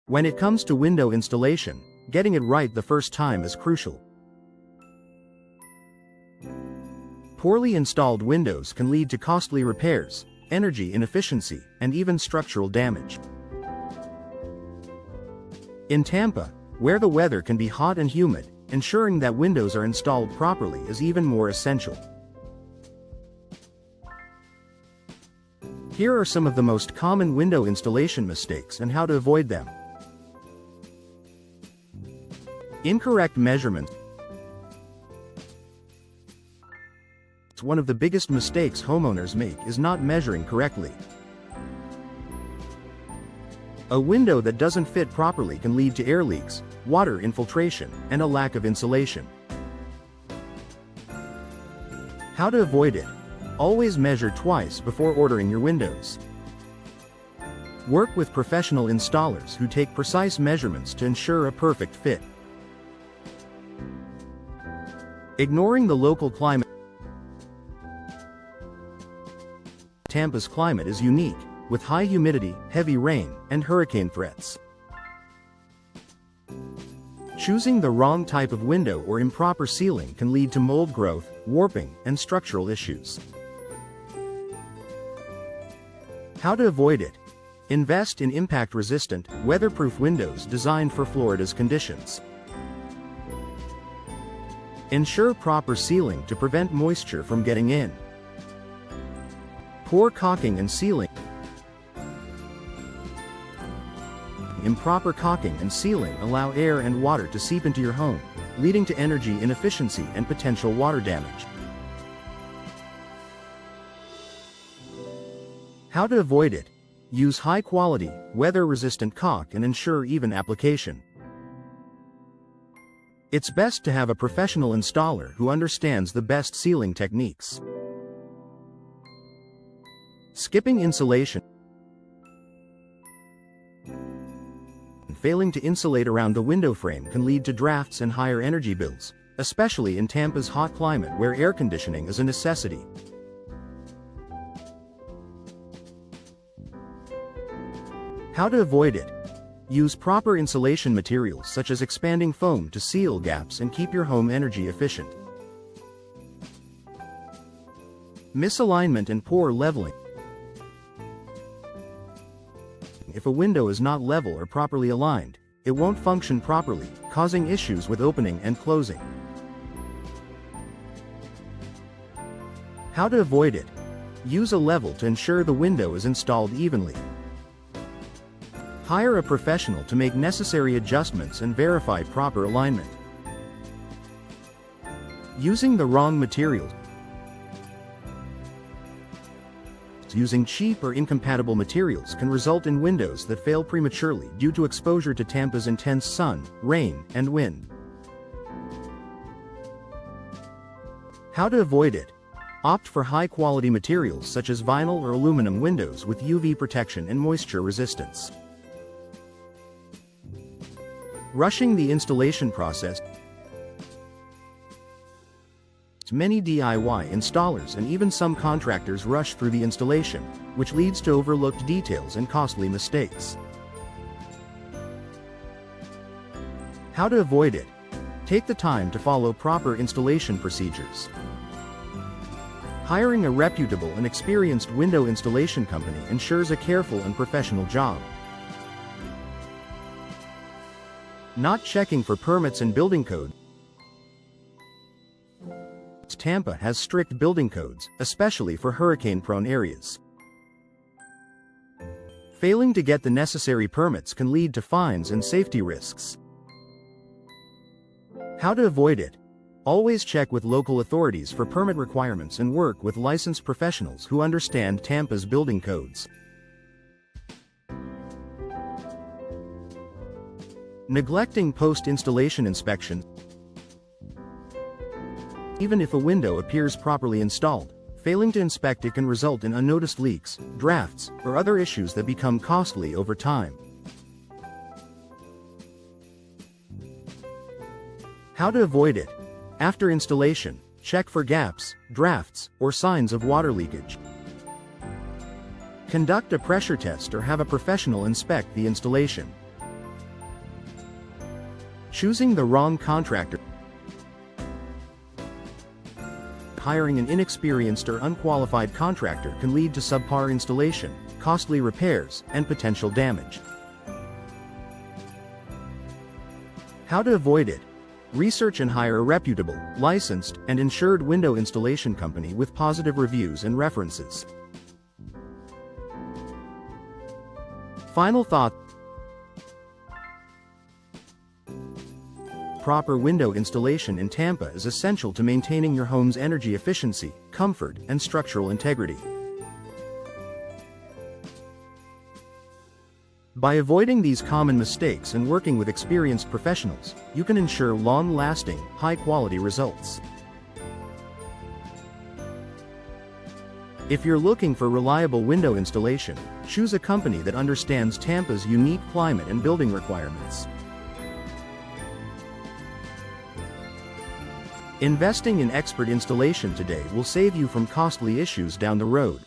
When it comes to window installation, getting it right the first time is crucial. Poorly installed windows can lead to costly repairs, energy inefficiency, and even structural damage. In Tampa, where the weather can be hot and humid, ensuring that windows are installed properly is even more essential. Here are some of the most common window installation mistakes and how to avoid them. Incorrect measurement. One of the biggest mistakes homeowners make is not measuring correctly. A window that doesn't fit properly can lead to air leaks, water infiltration, and a lack of insulation. How to avoid it? Always measure twice before ordering your windows. Work with professional installers who take precise measurements to ensure a perfect fit. Ignoring the local climate. Tampa's climate is unique, with high humidity, heavy rain, and hurricane threats. Choosing the wrong type of window or improper sealing can lead to mold growth, warping, and structural issues. How to avoid it? Invest in impact-resistant, weatherproof windows designed for Florida's conditions. Ensure proper sealing to prevent moisture from getting in. Poor caulking and sealing. Improper caulking and sealing allow air and water to seep into your home, leading to energy inefficiency and potential water damage. How to avoid it? Use high-quality, weather-resistant caulk and ensure even application. It's best to have a professional installer who understands the best sealing techniques. Skipping insulation. Failing to insulate around the window frame can lead to drafts and higher energy bills, especially in Tampa's hot climate where air conditioning is a necessity. How to avoid it? Use proper insulation materials such as expanding foam to seal gaps and keep your home energy efficient. Misalignment and poor leveling. If a window is not level or properly aligned, it won't function properly, causing issues with opening and closing. How to avoid it? Use a level to ensure the window is installed evenly. Hire a professional to make necessary adjustments and verify proper alignment. Using the wrong materials. Using cheap or incompatible materials can result in windows that fail prematurely due to exposure to Tampa's intense sun, rain, and wind. How to avoid it? Opt for high-quality materials such as vinyl or aluminum windows with UV protection and moisture resistance. Rushing the installation process. Many DIY installers and even some contractors rush through the installation, which leads to overlooked details and costly mistakes. How to avoid it? Take the time to follow proper installation procedures. Hiring a reputable and experienced window installation company ensures a careful and professional job. Not checking for permits and building code. Tampa has strict building codes, especially for hurricane-prone areas. Failing to get the necessary permits can lead to fines and safety risks. How to avoid it? Always check with local authorities for permit requirements and work with licensed professionals who understand Tampa's building codes. Neglecting post-installation inspections. Even if a window appears properly installed, failing to inspect it can result in unnoticed leaks, drafts, or other issues that become costly over time. How to avoid it? After installation, check for gaps, drafts, or signs of water leakage. Conduct a pressure test or have a professional inspect the installation. Choosing the wrong contractor. Hiring an inexperienced or unqualified contractor can lead to subpar installation, costly repairs, and potential damage. How to avoid it? Research and hire a reputable, licensed, and insured window installation company with positive reviews and references. Final thought. Proper window installation in Tampa is essential to maintaining your home's energy efficiency, comfort, and structural integrity. By avoiding these common mistakes and working with experienced professionals, you can ensure long-lasting, high-quality results. If you're looking for reliable window installation, choose a company that understands Tampa's unique climate and building requirements. Investing in expert installation today will save you from costly issues down the road.